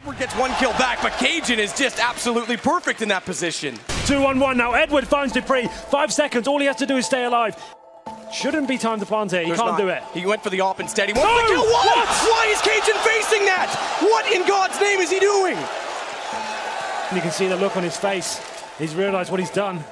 Edward gets one kill back, but Cajun is just absolutely perfect in that position. 2-on-1 now. Edward finds Dupree. 5 seconds. All he has to do is stay alive. Shouldn't be time to plant here. He can't do it. He went for the op instead. He wants to kill. What? Why is Cajun facing that? What in God's name is he doing? You can see the look on his face. He's realized what he's done.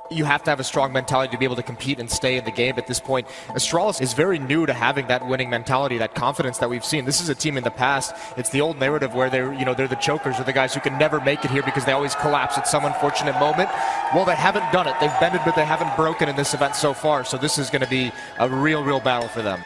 You have to have a strong mentality to be able to compete and stay in the game at this point. Astralis is very new to having that winning mentality, that confidence that we've seen. This is a team in the past. It's the old narrative where they're the chokers, or the guys who can never make it here because they always collapse at some unfortunate moment. Well, they haven't done it. They've bended, but they haven't broken in this event so far. So this is going to be a real battle for them.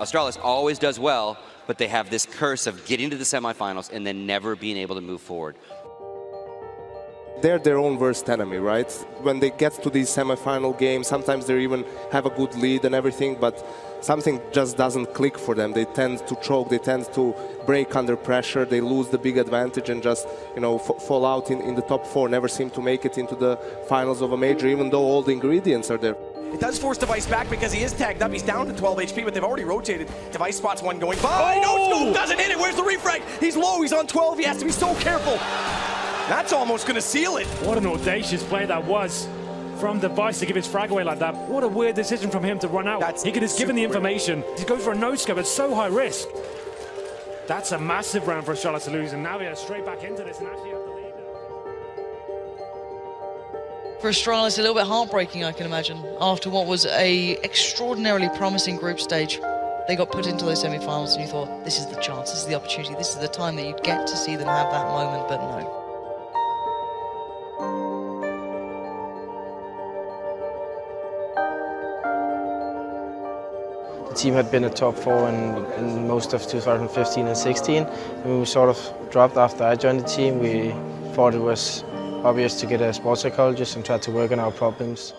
Astralis always does well, but they have this curse of getting to the semifinals and then never being able to move forward. They're their own worst enemy, right? When they get to these semifinal games, sometimes they even have a good lead and everything, but something just doesn't click for them. They tend to choke, they tend to break under pressure, they lose the big advantage and just, fall out in the top 4, never seem to make it into the finals of a major, even though all the ingredients are there. It does force Device back because he is tagged up. He's down to 12 HP, but they've already rotated. Device spots one going by. No scope, doesn't hit it. Where's the refrag? He's low, he's on 12. He has to be so careful. That's almost going to seal it. What an audacious play that was from Device to give his frag away like that. What a weird decision from him to run out. He could have given the information. He goes for a no-scope. It's so high risk. That's a massive round for Astralis to lose, and now we are straight back into this and actually have the lead. For Astralis, a little bit heartbreaking, I can imagine, after what was a extraordinarily promising group stage. They got put into those semi-finals and you thought, this is the chance, this is the opportunity, this is the time that you'd get to see them have that moment, but no. The team had been a top 4 in most of 2015 and 16. And we sort of dropped after I joined the team. We thought it was obvious to get a sports psychologist and try to work on our problems.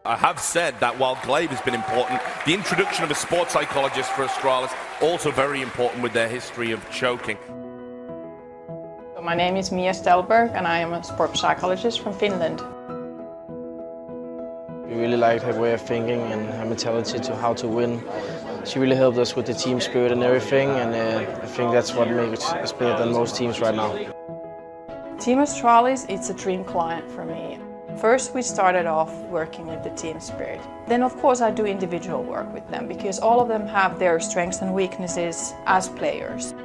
I have said that while Glaive has been important, the introduction of a sports psychologist for Astralis also very important with their history of choking. My name is STELLBERG and I am a sports psychologist from Finland. We really liked her way of thinking and her mentality to how to win. She really helped us with the team spirit and everything, and I think that's what makes us better than most teams right now. Team Astralis, it's a dream client for me. First we started off working with the team spirit. Then of course I do individual work with them because all of them have their strengths and weaknesses as players.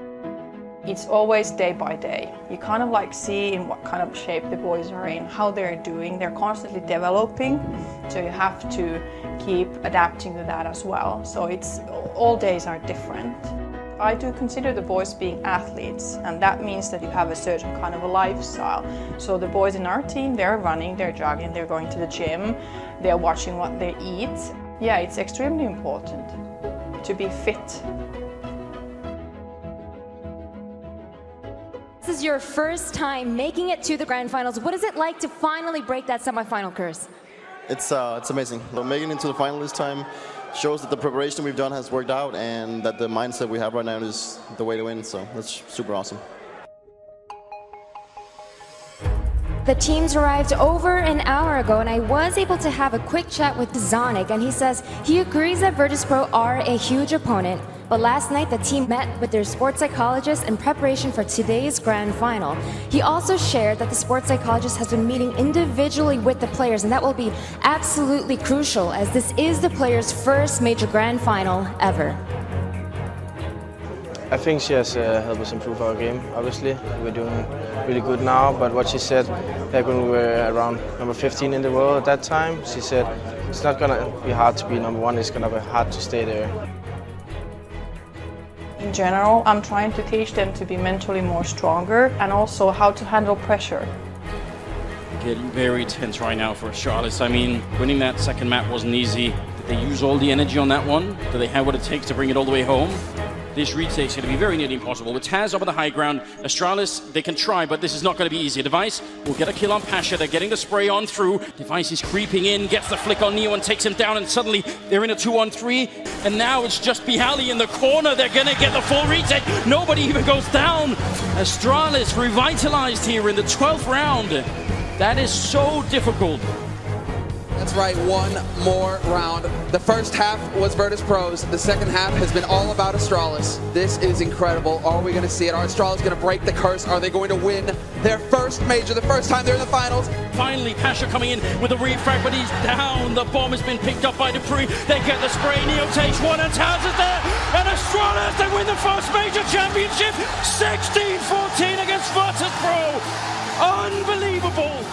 It's always day by day. You kind of like see in what kind of shape the boys are in, how they're doing. They're constantly developing, so you have to keep adapting to that as well. So all days are different. I do consider the boys being athletes, and that means that you have a certain kind of a lifestyle. So the boys in our team, they're running, they're jogging, they're going to the gym, they're watching what they eat. Yeah, it's extremely important to be fit. This is your first time making it to the grand finals. What is it like to finally break that semi-final curse? It's amazing. Making it into the final this time shows that the preparation we've done has worked out and that the mindset we have right now is the way to win, so that's super awesome. The teams arrived over an hour ago, and I was able to have a quick chat with Zonic, and he says he agrees that Virtus.pro are a huge opponent, but last night the team met with their sports psychologist in preparation for today's grand final. He also shared that the sports psychologist has been meeting individually with the players, and that will be absolutely crucial as this is the players' first major grand final ever. I think she has helped us improve our game, obviously. We're doing really good now, but what she said back when we were around number 15 in the world at that time, she said it's not going to be hard to be number 1, it's going to be hard to stay there. In general, I'm trying to teach them to be mentally more stronger and also how to handle pressure. Getting very tense right now for Astralis. I mean, winning that second map wasn't easy. Did they use all the energy on that one? Do they have what it takes to bring it all the way home? this retake is going to be very nearly impossible. With Taz up on the high ground, Astralis, they can try, but this is not going to be easy. Device will get a kill on Pasha. They're getting the spray on through. Device is creeping in, gets the flick on Neo and takes him down, and suddenly they're in a 2-on-3. And now it's just Bihali in the corner. They're going to get the full retake. Nobody even goes down. Astralis revitalized here in the 12th round. That is so difficult. That's right, one more round. The first half was Virtus Pro's. The second half has been all about Astralis. This is incredible. Are we going to see it? Are Astralis going to break the curse? Are they going to win their first major, the first time they're in the finals? Finally, Pasha coming in with a refrag, but he's down. The bomb has been picked up by Dupree. They get the spray. Neo takes one, and Taz is there. And Astralis, they win the first major championship. 16-14 against Virtus Pro. Unbelievable.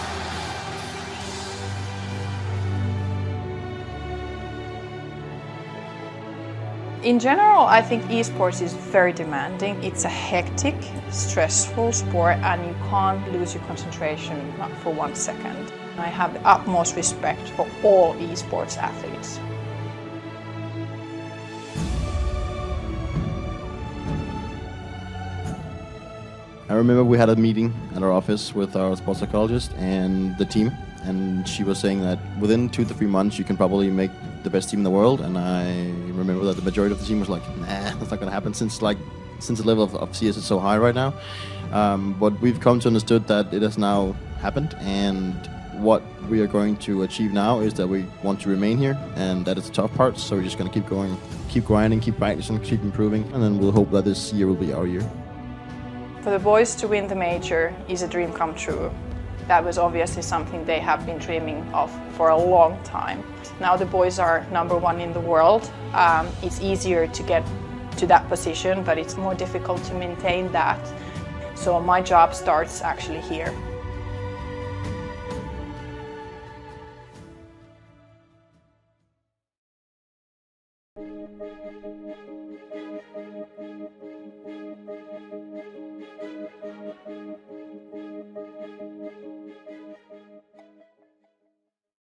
In general, I think esports is very demanding. It's a hectic, stressful sport, and you can't lose your concentration, not for 1 second. I have the utmost respect for all esports athletes. I remember we had a meeting at our office with our sports psychologist and the team, and she was saying that within 2 to 3 months you can probably make the best team in the world. And I remember that the majority of the team was like, nah, that's not going to happen since the level of CS is so high right now. But we've come to understood that it has now happened, and what we are going to achieve now is that we want to remain here, and that is the tough part. So we're just going to keep going, keep grinding, keep practicing, keep improving, and then we'll hope that this year will be our year. For the boys to win the major is a dream come true. That was obviously something they have been dreaming of for a long time. Now the boys are #1 in the world. It's easier to get to that position, but it's more difficult to maintain that. So my job starts actually here.